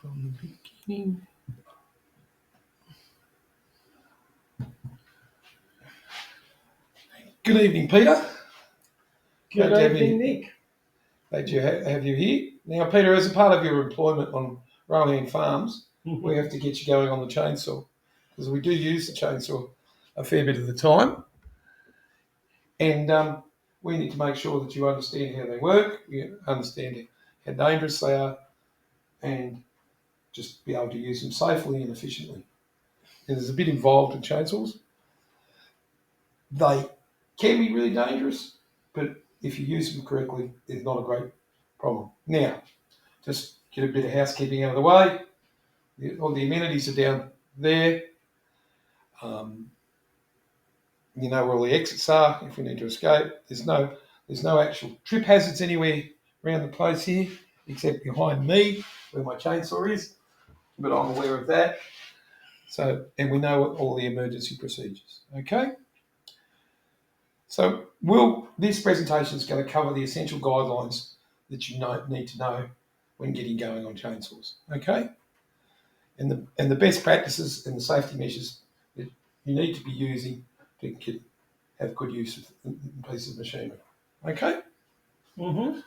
from the beginning. Good evening, Peter. Good evening, Nick. Glad to have you here. Now, Peter, as a part of your employment on Rohan Farms, we have to get you going on the chainsaw because we do use the chainsaw a fair bit of the time. And we need to make sure that you understand how they work, you understand how dangerous they are, and just be able to use them safely and efficiently. And there's a bit involved in chainsaws. They can be really dangerous, but if you use them correctly, it's not a great problem. Now, just get a bit of housekeeping out of the way. All the amenities are down there. You know where all the exits are if we need to escape. There's no actual trip hazards anywhere around the place here, except behind me where my chainsaw is, but I'm aware of that. So, and we know all the emergency procedures. Okay. So, this presentation is going to cover the essential guidelines that you need to know when getting going on chainsaws. Okay. And the best practices and the safety measures that you need to be using to have good use of the piece of machinery. Okay? Mm-hmm.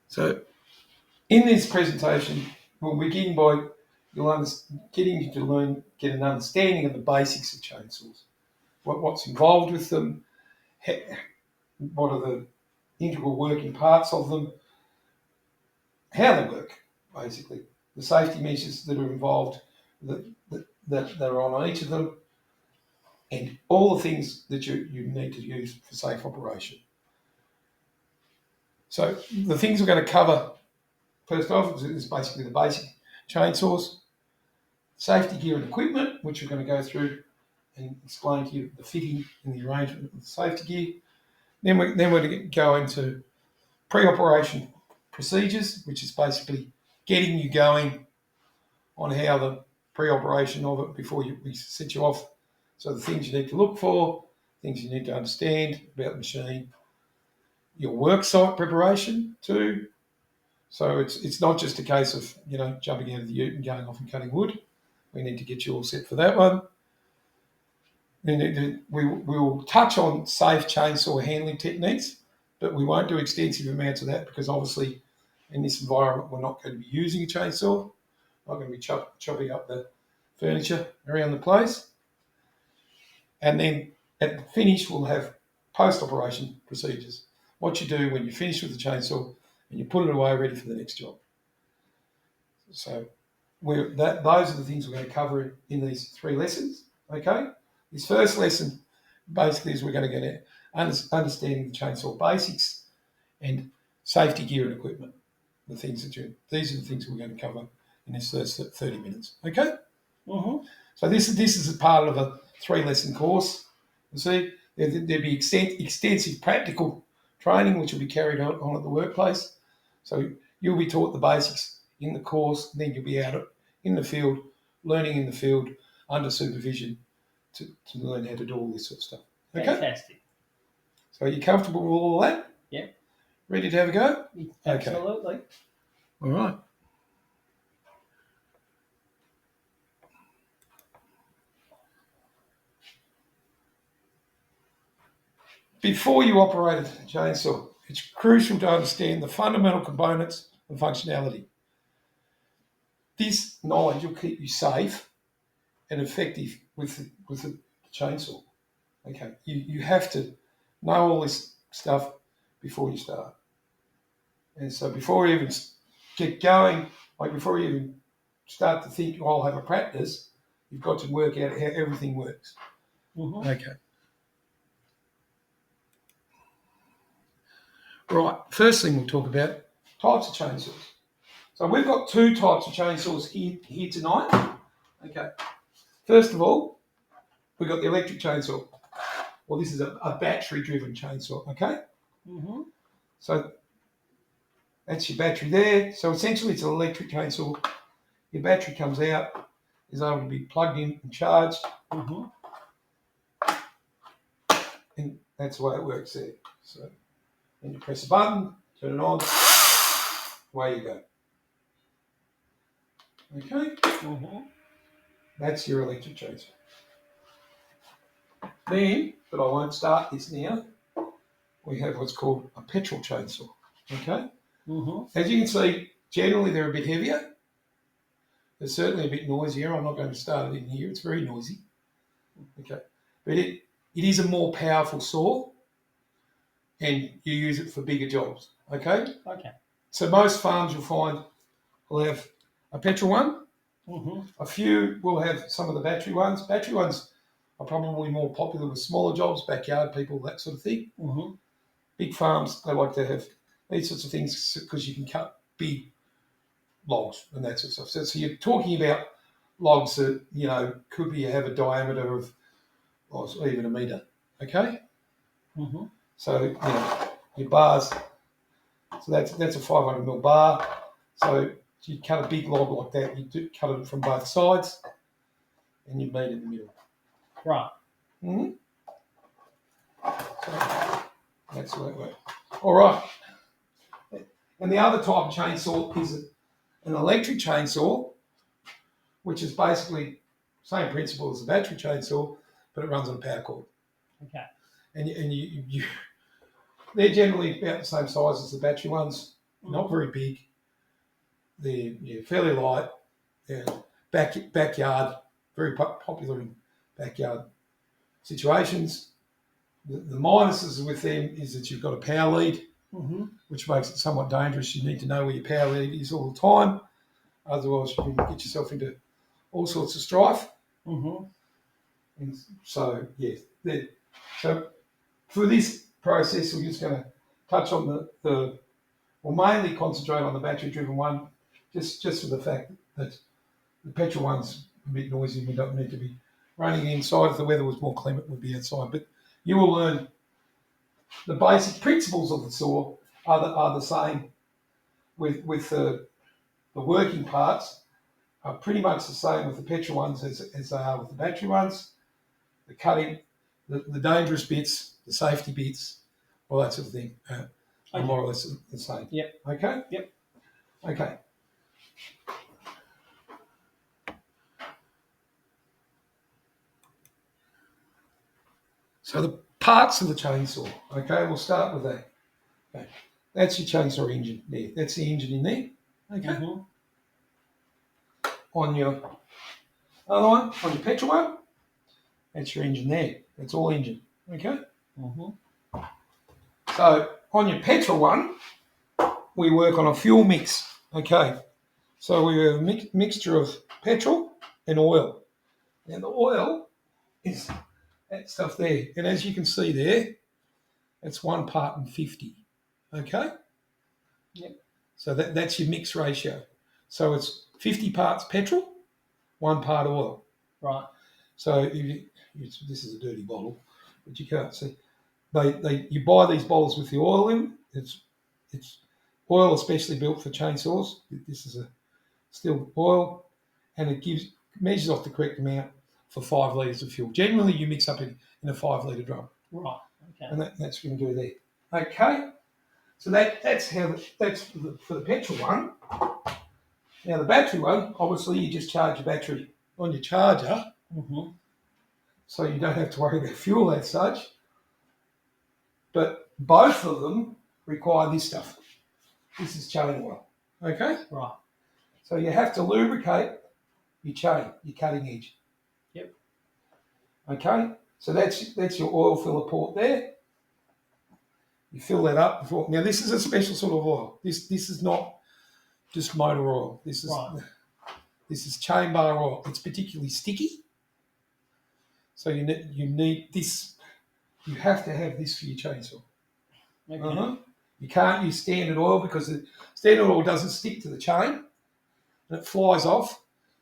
So, in this presentation, we'll begin by getting you to get an understanding of the basics of chainsaws, what's involved with them, what are the integral working parts of them, how they work, basically, the safety measures that are involved that are on each of them, and all the things that you need to use for safe operation. So the things we're going to cover first off is basically the basic chainsaws, safety gear and equipment, which we're going to go through and explain to you the fitting and the arrangement of the safety gear. Then we're going to go into pre-operation procedures, which is basically getting you going on how the pre-operation of it before we set you off. So the things you need to look for, things you need to understand about the machine, your work site preparation too. So it's not just a case of jumping out of the ute and going off and cutting wood. We need to get you all set for that one. Then we will touch on safe chainsaw handling techniques, but we won't do extensive amounts of that because obviously in this environment we're not going to be using a chainsaw. Not going to be chopping up the furniture around the place. And then at the finish, we'll have post-operation procedures. What you do when you finish with the chainsaw and you put it away ready for the next job. So those are the things we're going to cover in these 3 lessons. Okay? This first lesson basically is we're going to get understanding the chainsaw basics and safety gear and equipment. These are the things we're going to cover in this first 30 minutes. Okay? Mm-hmm. So this is a part of a 3-lesson course. You see, there'd be extensive practical training which will be carried on at the workplace. So you'll be taught the basics in the course, and then you'll be out in the field, learning in the field under supervision to learn how to do all this sort of stuff. Okay? Fantastic. So are you comfortable with all of that? Yeah. Ready to have a go? Absolutely. Okay. All right. Before you operate a chainsaw, it's crucial to understand the fundamental components and functionality. This knowledge will keep you safe and effective with the chainsaw. Okay, you have to know all this stuff before you start. And so before you even get going, before you even start to think, I'll have a practice, you've got to work out how everything works. Mm-hmm. Okay. Right, first thing we'll talk about, types of chainsaws. So we've got 2 types of chainsaws here tonight. Okay. First of all, we've got the electric chainsaw. Well, this is a battery-driven chainsaw, okay? Mm-hmm. So that's your battery there. So essentially it's an electric chainsaw. Your battery comes out, is able to be plugged in and charged. Mm-hmm. And that's the way it works there. So then you press a button, turn it on, away you go. Okay, that's your electric chainsaw. Then, but I won't start this now, we have what's called a petrol chainsaw. Okay? As you can see, generally they're a bit heavier. They're certainly a bit noisier. I'm not going to start it in here. It's very noisy. Okay. But it is a more powerful saw, and you use it for bigger jobs. Okay? Okay. So most farms you'll find will have a petrol one. A few will have some of the battery ones. Battery ones are probably more popular with smaller jobs, backyard people, that sort of thing. Big farms, they like to have these sorts of things because you can cut big logs and that sort of stuff. So you're talking about logs that, you know, could be have a diameter of even a metre, okay? So, you know, your bars, so that's a 500mm bar. So you cut a big log like that, you do cut it from both sides, and you meet in the middle. Right. So that's the way it works. All right. And the other type of chainsaw is an electric chainsaw, which is basically same principle as a battery chainsaw, but it runs on a power cord. Okay. And you they're generally about the same size as the battery ones, not very big. They're fairly light. They're backyard, very popular in backyard situations. The minuses with them is that you've got a power lead, which makes it somewhat dangerous. You need to know where your power lead is all the time. Otherwise, you can get yourself into all sorts of strife. And so, yes. So for this process, we're just going to touch on we'll mainly concentrate on the battery-driven one, just for the fact that the petrol one's a bit noisy and we don't need to be running inside. If the weather was more clement, we'd be outside. But you will learn the basic principles of the saw are the same with the working parts are pretty much the same with the petrol ones as they are with the battery ones. The cutting, the dangerous bits, the safety bits, all that sort of thing are more or less the same. Yep. Okay? Yep. Okay. So the parts of the chainsaw, okay, we'll start with that. Okay. That's your chainsaw engine there. That's the engine in there. Okay. On your other one, on your petrol one, that's your engine there. That's all engine. Okay? So on your petrol one, we work on a fuel mix. Okay? So we have a mixture of petrol and oil. Now the oil is that stuff there. And as you can see there, it's 1 part in 50. Okay? Yep. So that's your mix ratio. So it's 50 parts petrol, 1 part oil. Right. So this is a dirty bottle, but you can't see. You buy these bottles with the oil in. It's oil especially built for chainsaws. This is a still oil, and it measures off the correct amount for 5 litres of fuel. Generally, you mix up in a 5 litre drum. Right. Okay. And that's what you can do there. Okay. So that's for the petrol one. Now the battery one, obviously, you just charge your battery on your charger, so you don't have to worry about fuel as such. But both of them require this stuff. This is chain oil. Okay? Right. So you have to lubricate your chain, your cutting edge. Yep. Okay? So that's your oil filler port there. You fill that up before. Now this is a special sort of oil. This is not just motor oil. This is chain bar oil. It's particularly sticky. So you need this. You have to have this for your chainsaw. Okay. You can't use standard oil because the standard oil doesn't stick to the chain and it flies off.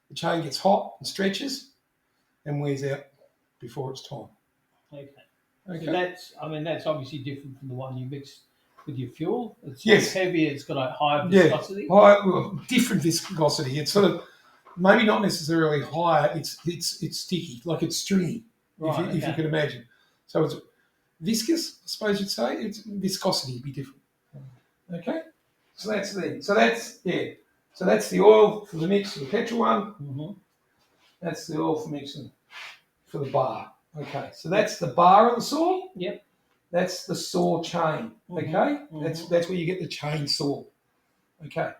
The chain gets hot and stretches and wears out before it's time. Okay. Okay. So that's obviously different from the one you mix with your fuel. Yes. It's heavier. It's got a higher viscosity. Different viscosity. It's sort of maybe not necessarily higher. It's sticky, like it's stringy. Right. If you can imagine. So viscous, I suppose you'd say. Its viscosity would be different. Okay, so that's there. So that's So that's the oil for the mix for the petrol one. Mm-hmm. That's the oil for mixing for the bar. Okay, so that's the bar of the saw. Yep. That's the saw chain. Okay, Mm-hmm. that's where you get the chain saw. Okay.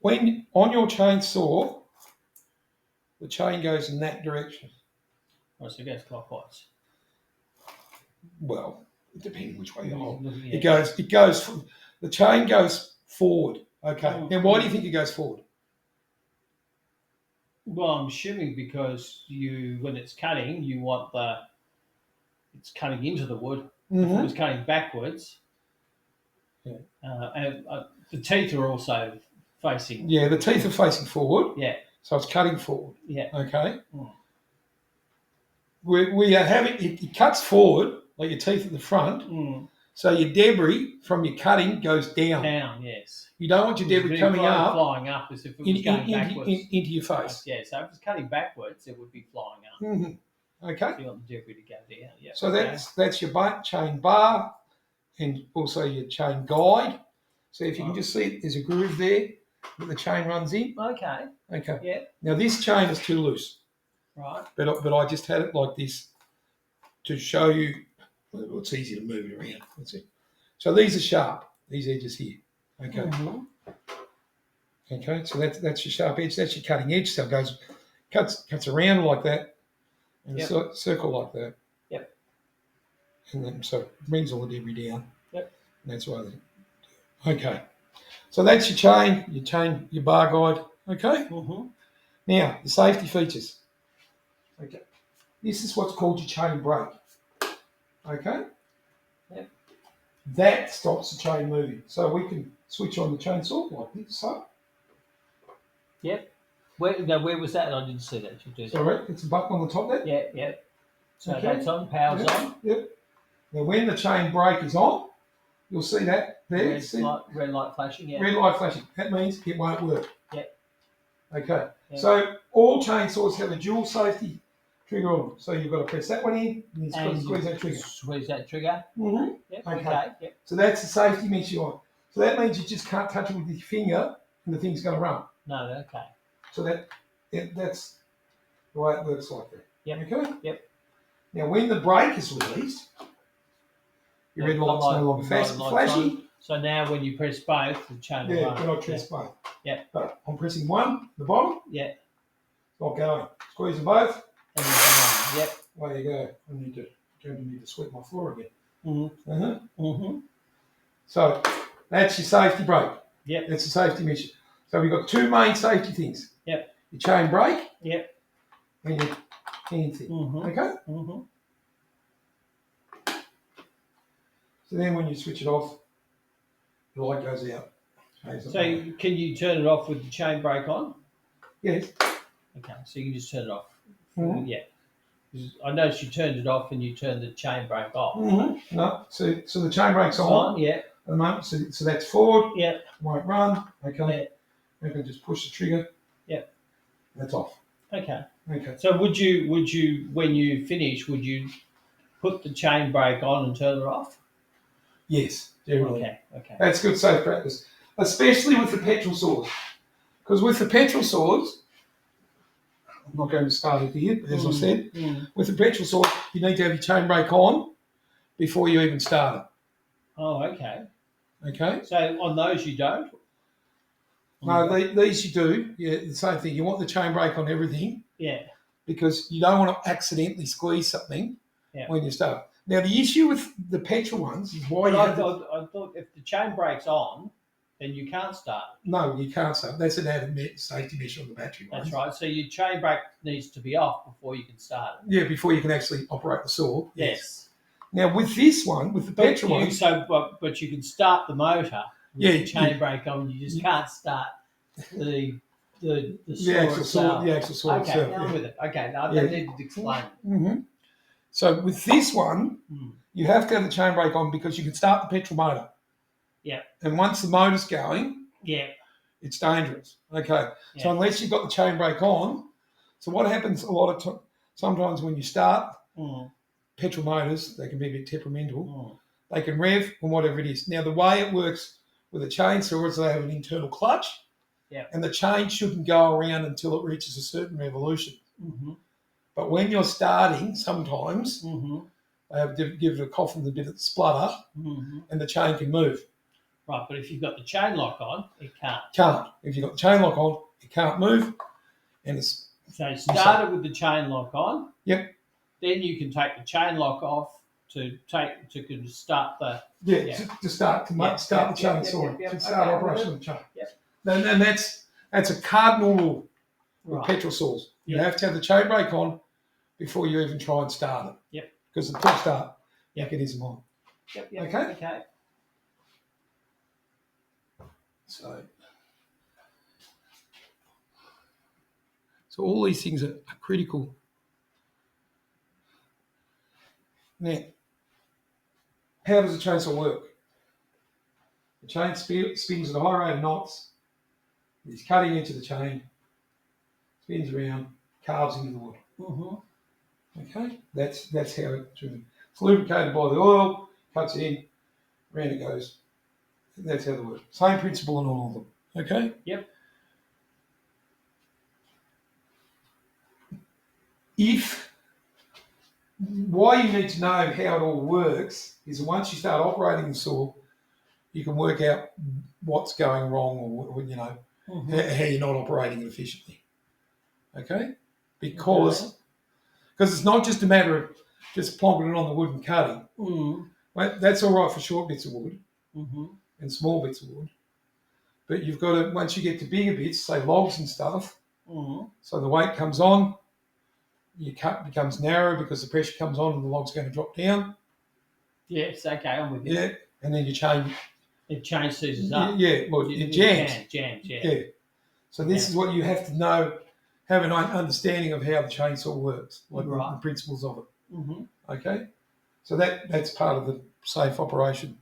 When on your chain saw, the chain goes in that direction. Oh, so it goes clockwise. Well, depending which way you hold. Yeah. It goes from the chain goes forward. Okay. Mm. Now why do you think it goes forward? Well, I'm assuming because when it's cutting, you want it's cutting into the wood. If it was cutting backwards, Yeah. And the teeth are also facing. Yeah, the teeth are facing forward. Yeah. So it's cutting forward. Yeah. Okay. Mm. We are having it cuts forward like your teeth at the front. Mm. So your debris from your cutting goes down. Down, yes. You don't want your debris coming up, flying up as if it was going backwards. into your face. Yeah, so if it's cutting backwards, it would be flying up. Mm-hmm. Okay. So you want the debris to go down. Yeah. So that's your chain bar and also your chain guide. So if you can just see, there's a groove there that the chain runs in. Okay. Okay. Yeah. Now this chain is too loose. Right. But I just had it like this to show you. Well, it's easy to move it around. That's it. So these are sharp. These edges here. Okay. Mm-hmm. Okay. So that's your sharp edge. That's your cutting edge. So it goes cuts around like that, and a circle like that. Yep. And then so it brings all the debris down. Yep. And that's why. Okay. So that's your chain, your bar guide. Okay. Mm-hmm. Now the safety features. Okay. This is what's called your chain brake. Okay? Yep. That stops the chain moving. So we can switch on the chainsaw like this. So. Yep. Where was that? I didn't see that. You do that. Sorry, it's a button on the top there. Yeah, yeah. So Okay. that's on, power's on. Yep. Now when the chain brake is on, you'll see that there. Red light flashing, yeah. Red light flashing. That means it won't work. Yep. Okay. Yep. So all chainsaws have a dual safety trigger on them. So you've got to press that one in and then squeeze that trigger. Squeeze that trigger. Mm-hmm. Yep. Okay. Yep. So that's the safety mesh you want. So that means you just can't touch it with your finger and the thing's going to run. No, okay. So that's the way it works like that. Yep. Okay? Yep. Now when the brake is released, your red light's no longer flashing. So now when you press both, the chain will run. Yeah, when I press both. Yeah. But I'm pressing one, the bottom. Yeah. It's not going. Squeeze them both. And run. Yep. I need to sweep my floor again. Mm-hmm. Uh-huh. Mm-hmm. So that's your safety brake. Yep. That's the safety mission. So we've got two main safety things. Yep. Your chain brake. Yep. And your hand thing. Mm-hmm. Okay? Mm-hmm. So then when you switch it off, the light goes out. So can you turn it off with the chain brake on? Yes. Okay, so you can just turn it off. Mm-hmm. Yeah. I noticed you turned it off and you turned the chain brake off. Mm-hmm. No, so the chain brake's on Yeah. at the moment. So that's forward. Yeah. Won't run. Okay. Yeah. You can just push the trigger. Yeah. That's off. Okay. Okay. So would you when you finish, would you put the chain brake on and turn it off? Yes, generally. Okay. That's good safe practice, especially with the petrol saws. Because with the petrol saws, I'm not going to start it here, but as I said, with the petrol saw, you need to have your chain brake on before you even start it. Oh, okay. Okay? So on those you don't? No, these you do. Yeah, the same thing. You want the chain brake on everything. Yeah. Because you don't want to accidentally squeeze something when you start. Now, the issue with the petrol ones is why I thought if the chain brake's on, then you can't start it. No, you can't start. That's an added safety measure on the battery ones. That's right. So your chain brake needs to be off before you can start it. Yeah, before you can actually operate the saw. Yes. Now, with this one, with the petrol one... But you can start the motor with the chain brake on. You just can't start the saw the actual saw itself. Okay, now I'm with it. Okay, now I needed to explain. Mm-hmm. So with this one, you have to have the chain brake on because you can start the petrol motor. Yeah. And once the motor's going, it's dangerous. Okay. Yeah. So unless you've got the chain brake on, so what happens a lot of sometimes when you start, petrol motors, they can be a bit temperamental. Mm. They can rev and whatever it is. Now, the way it works with a chainsaw is they have an internal clutch, and the chain shouldn't go around until it reaches a certain revolution. Mm-hmm. But when you're starting, sometimes they have to give it a cough and a bit of splutter, and the chain can move. Right, but if you've got the chain lock on, it can't. Can't. If you've got the chain lock on, it can't move, and it's So start it with the chain lock on. Yep. Then you can take the chain lock off to start the to start the chainsaw to start operation of the chain. Yep. And that's a cardinal rule with Right. petrol saws. You Yep. have to have the chain brake on before you even try and start it. Yep. Because the pull start mechanism on. Yep. Okay. So all these things are critical. Now, how does a chainsaw work? The chain spins at a high rate of knots. It's cutting into the chain, spins around, carves into the wood. Okay, that's how it's driven. It's lubricated by the oil, cuts in, around it goes. That's how they work. Same principle in all of them. Okay. Yep. Why you need to know how it all works is once you start operating the saw, you can work out what's going wrong or how you're not operating it efficiently. Okay? Because it's not just a matter of just plonking it on the wood and cutting. Well, that's all right for short bits of wood and small bits of wood. But you've got to, once you get to bigger bits, say logs and stuff, so the weight comes on, your cut becomes narrow because the pressure comes on and the log's going to drop down. Yes, okay, I'm with you. Yeah, and then your chain... It chain seizes up. Yeah, well, it jams. Jams. So this is what you have to know, have an understanding of how the chainsaw works, like the principles of it. Okay? So that's part of the safe operation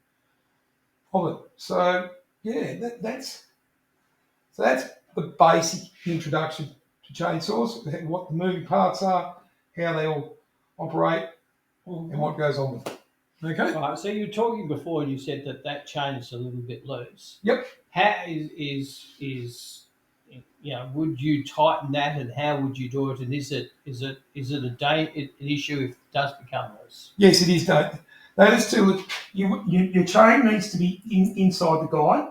of it. So, that's the basic introduction to chainsaws, what the moving parts are, how they all operate, and what goes on with it. Okay. Right. So you were talking before, and you said that chain is a little bit loose. Yep. How is would you tighten that, and how would you do it? And is it an issue if it does become loose? Yes, it is. That is too. Your chain needs to be inside the guide.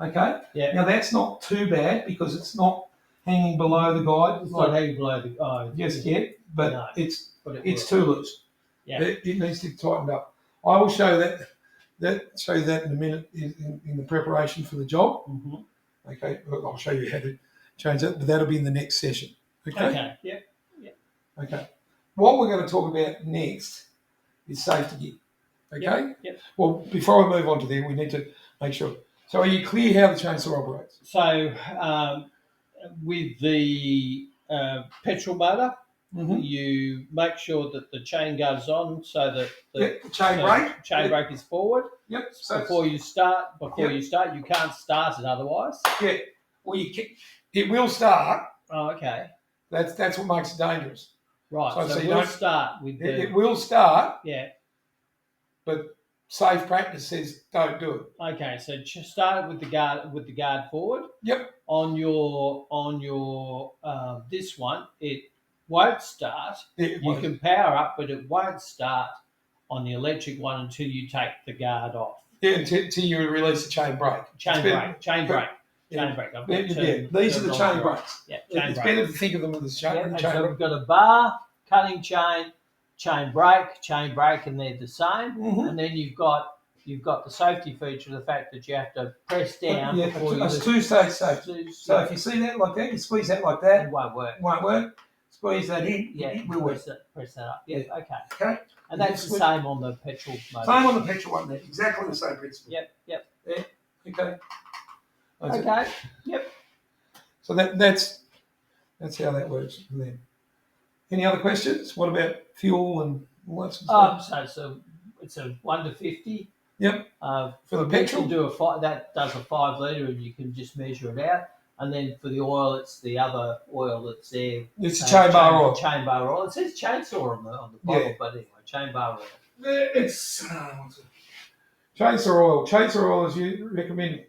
Okay. Yeah. Now that's not too bad because it's not hanging below the guide. It's not hanging below the guide. Just yet, but No, it's too loose. Yeah. It needs to be tightened up. I will show show you that in a minute in the preparation for the job. Okay, I'll show you how to change that, but that'll be in the next session. Okay. Yep. Okay. What we're going to talk about next is safety gear. Okay. Yep. Well, before I move on to there, we need to make sure. So, are you clear how the chainsaw operates? So, with the petrol motor, you make sure that the chain goes on so that the chain brake is forward. Yep. So before you start, you can't start it otherwise. Yeah. Well, it will start. Oh, okay. That's what makes it dangerous. Right. So we'll start with it will start. Yeah. But safe practice says don't do it. Okay. So start it with the guard forward. Yep. On your this one, it won't start. You can power up, but it won't start on the electric one until you take the guard off. Yeah, until you release the chain brake. Chain brake. Chain brake. These are the chain brakes. Yeah, it's better to think of them as chain. So we've got a bar, cutting chain, chain brake, and they're the same. And then you've got the safety feature, the fact that you have to press down. It's two-stage safety. So if you see that like that, you squeeze that like that. It won't work. Squeeze that in. Yeah, it will work. Press that up. Yeah. Okay. And that's the same on the petrol motor. Same on the petrol one. Exactly the same principle. Yep. Yeah. Okay. Okay. Yep. So that's how that works from there. Any other questions? What about fuel and all that sort of stuff? So it's a 1 to 50. Yep. For the petrol, that does a 5 litre, and you can just measure it out. And then for the oil, it's the other oil that's there. It's a chain bar oil. Chain bar oil. It says chainsaw on the bottle, but anyway, chain bar oil? It's chainsaw oil. Chainsaw oil is recommended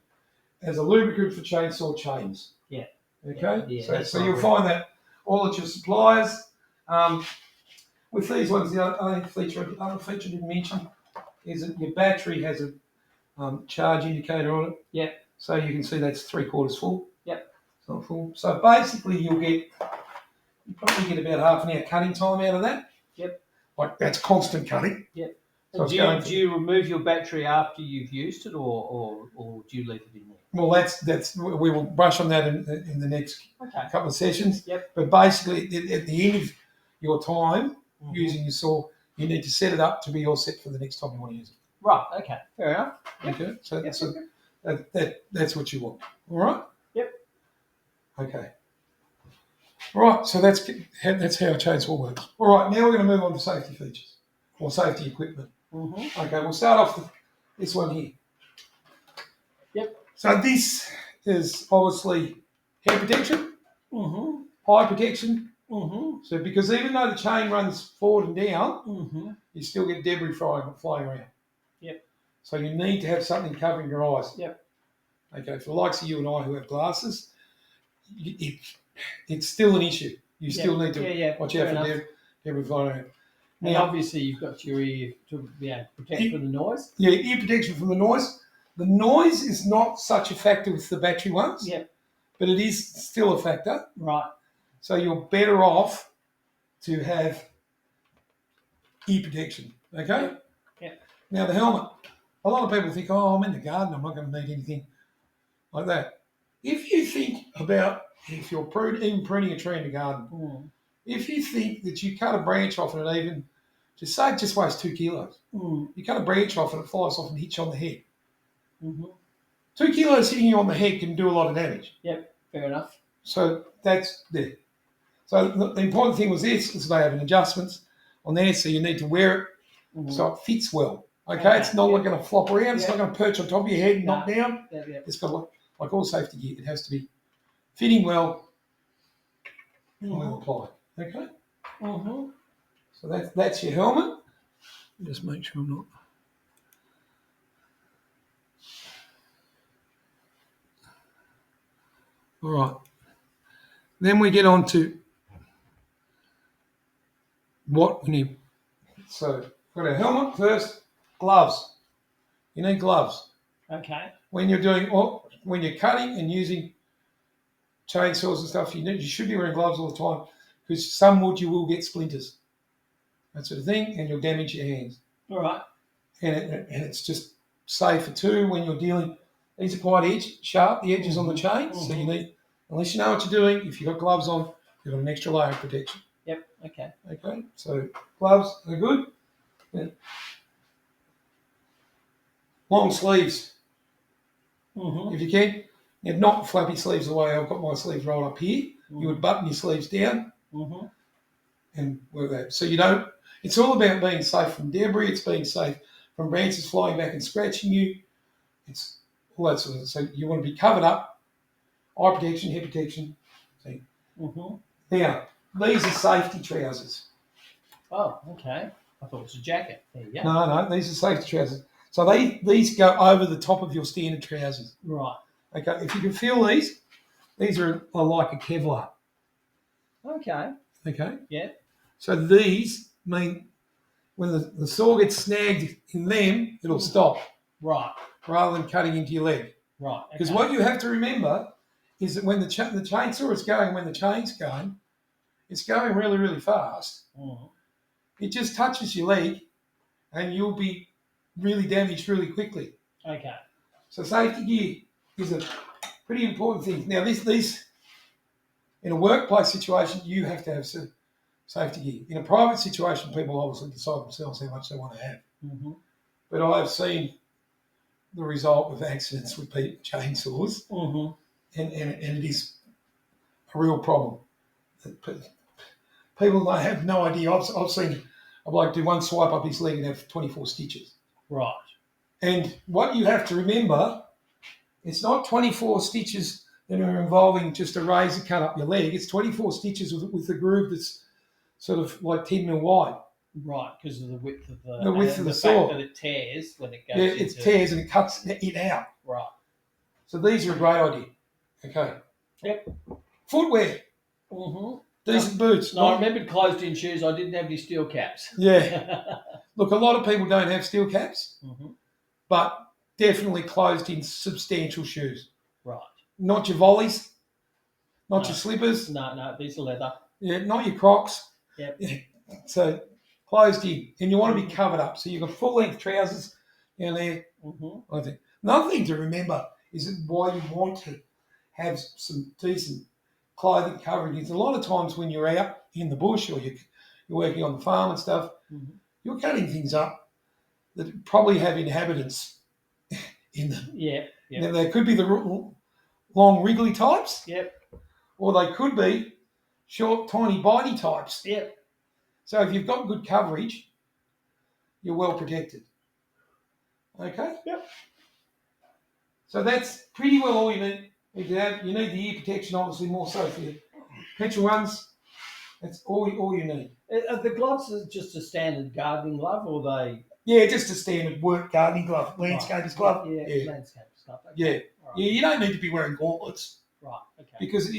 as a lubricant for chainsaw chains. Yeah. Okay. Yeah, So you'll find that all at your suppliers. With these ones, the other feature I didn't mention is that your battery has a charge indicator on it. Yeah. So you can see that's 3/4 full. Yep. It's not full. So basically, you probably get about half an hour cutting time out of that. Yep. Like that's constant cutting. Yep. So do you remove your battery after you've used it, or do you leave it in there? Well, that's we will brush on that in the next couple of sessions. Yep. But basically, at the end of your time using your saw, you need to set it up to be all set for the next time you want to use it. Right. Okay. Fair enough. Okay. So that's what you want. All right. Yep. Okay. All right. So that's how a chainsaw works. All right. Now we're going to move on to safety features or safety equipment. Okay. We'll start off with this one here. Yep. So this is obviously head protection, eye protection. So because even though the chain runs forward and down, you still get debris flying around. Yep. So you need to have something covering your eyes. Yep. Okay. For the likes of you and I who have glasses, it's still an issue. You still need to watch out for debris flying around. And now, obviously, you've got your ear to protect from the noise. Yeah, ear protection from the noise. The noise is not such a factor with the battery ones. Yep. But it is still a factor. Right. So you're better off to have ear protection. Okay? Yeah. Now the helmet. A lot of people think, I'm in the garden, I'm not going to need anything like that. If you think about if you're even pruning a tree in the garden, if you think that you cut a branch off and it even just weighs 2 kilos. You cut a branch off and it flies off and hits you on the head. 2 kilos hitting you on the head can do a lot of damage. Yep, fair enough. So that's there. So the important thing was this, is they have an adjustments on there, so you need to wear it so it fits well. Okay? It's not going to flop around. It's not going to perch on top of your head and knock down. It's got like all safety gear. It has to be fitting well and well applied. Okay? So that's your helmet. Just make sure I'm not. All right. Then we get on to what we need. So we've got our helmet first. Gloves. You need gloves. Okay. When you're cutting and using chainsaws and stuff, you should be wearing gloves all the time because some wood you will get splinters, that sort of thing, and you'll damage your hands. All right. And it's just safer too when you're dealing. These are quite sharp, the edges on the chain, so you need, unless you know what you're doing, if you've got gloves on, you've got an extra layer of protection. Yep. Okay. Okay. So gloves are good. Yeah. Long sleeves, if you can. And not flappy sleeves the way I've got my sleeves rolled up here. You would button your sleeves down and work that. So you don't. It's all about being safe from debris. It's being safe from branches flying back and scratching you. It's all that sort of. So you want to be covered up. Eye protection, head protection. See. Now these are safety trousers. Oh, okay. I thought it was a jacket. There you go. No, these are safety trousers. So these go over the top of your standard trousers. Right. Okay, if you can feel these are like a Kevlar. Okay. Okay? Yeah. So these mean when the saw gets snagged in them, it'll stop. Right. Rather than cutting into your leg. Right. Because what you have to remember is that when the chainsaw is going, when the chain's going, it's going really, really fast. It just touches your leg and you'll be really damaged really quickly. Okay. So safety gear is a pretty important thing. Now, these in a workplace situation, you have to have safety gear. In a private situation, people obviously decide themselves how much they want to have. But I've seen the result of accidents with chainsaws, and it is a real problem. People have no idea. I've seen a bloke do one swipe up his leg and have 24 stitches. Right. And what you have to remember, it's not 24 stitches that are involving just a razor cut up your leg. It's 24 stitches with a groove that's sort of like 10 mil wide. Right, because of the width of The width of the fact saw. that it tears when it goes. Yeah, it tears and it cuts it out. Right. So these are a great idea. Okay. Yep. Footwear. Mm-hmm. Decent boots. No, I remembered closed-in shoes. I didn't have any steel caps. Yeah. Look, a lot of people don't have steel caps, Mm-hmm. but definitely closed-in substantial shoes. Right. Not your volleys, not No. your slippers. No, these are leather. Yeah, not your Crocs. Yep. Yeah. So closed in, and you want to be covered up. So you've got full-length trousers down there. Mm-hmm. I think another thing to remember is that why you want to have some decent clothing coverage is a lot of times when you're out in the bush or you're working on the farm and stuff, Mm-hmm. you're cutting things up that probably have inhabitants in them. Yeah. Yep. Now, they could be the long wriggly types, Yep. or they could be short, tiny, bitey types. Yep. So if you've got good coverage, you're well protected. Okay? Yep. So that's pretty well all you need. You need the ear protection, obviously, more so for your petrol ones. That's all you need. Are the gloves just a standard gardening glove, or they? Yeah, just a standard work gardening glove, landscaper's glove. Yeah, landscape stuff. Okay. Yeah. Right. Yeah, you don't need to be wearing gauntlets. Right. Okay. Because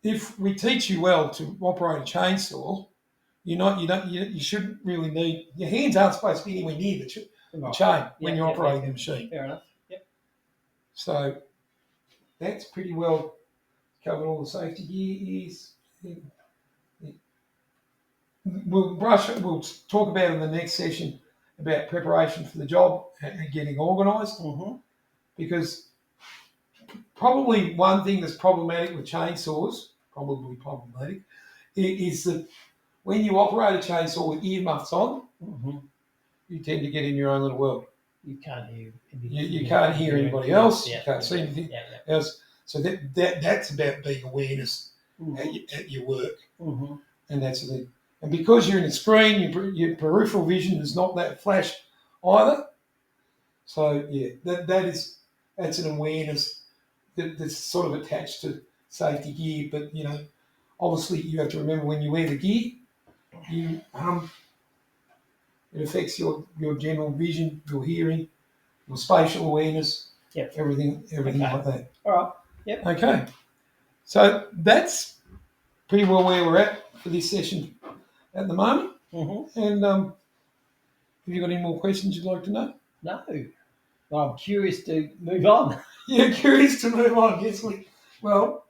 if we teach you well to operate a chainsaw, you shouldn't really need your hands aren't supposed to be anywhere near the chain when you're operating the machine. Fair enough. Yep. So that's pretty well covered all the safety gear. We'll talk about in the next session about preparation for the job and getting organised. Mm-hmm. Because probably one thing that's problematic with chainsaws, is that when you operate a chainsaw with earmuffs on, mm-hmm. you tend to get in your own little world. You can't hear you can't hear anybody else. Yeah. You can't see anything else. So that's about being awareness at your work, and that's the thing. And because you're in a screen, your peripheral vision is not that flash either. So yeah, that's an awareness that's sort of attached to safety gear. But obviously you have to remember when you wear the gear, it affects your general vision, your hearing, your spatial awareness, everything like that. All right. Yep. Okay. So that's pretty well where we're at for this session at the moment. Mm-hmm. And have you got any more questions you'd like to know? No. Well, I'm curious to move on. Yeah, curious to move on. Yes, well,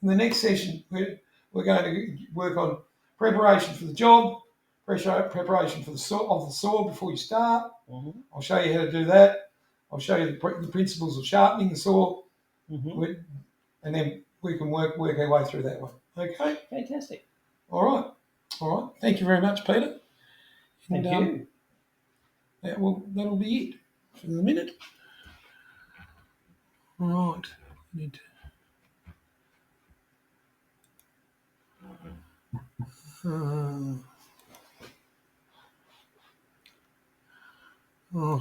in the next session, we're going to work on preparation for the job, preparation for the saw before you start. Mm-hmm. I'll show you how to do that. I'll show you the principles of sharpening the saw, and then we can work our way through that one. Okay? Fantastic. All right. Thank you very much, Peter. Thank you. That'll be it for the minute. All right.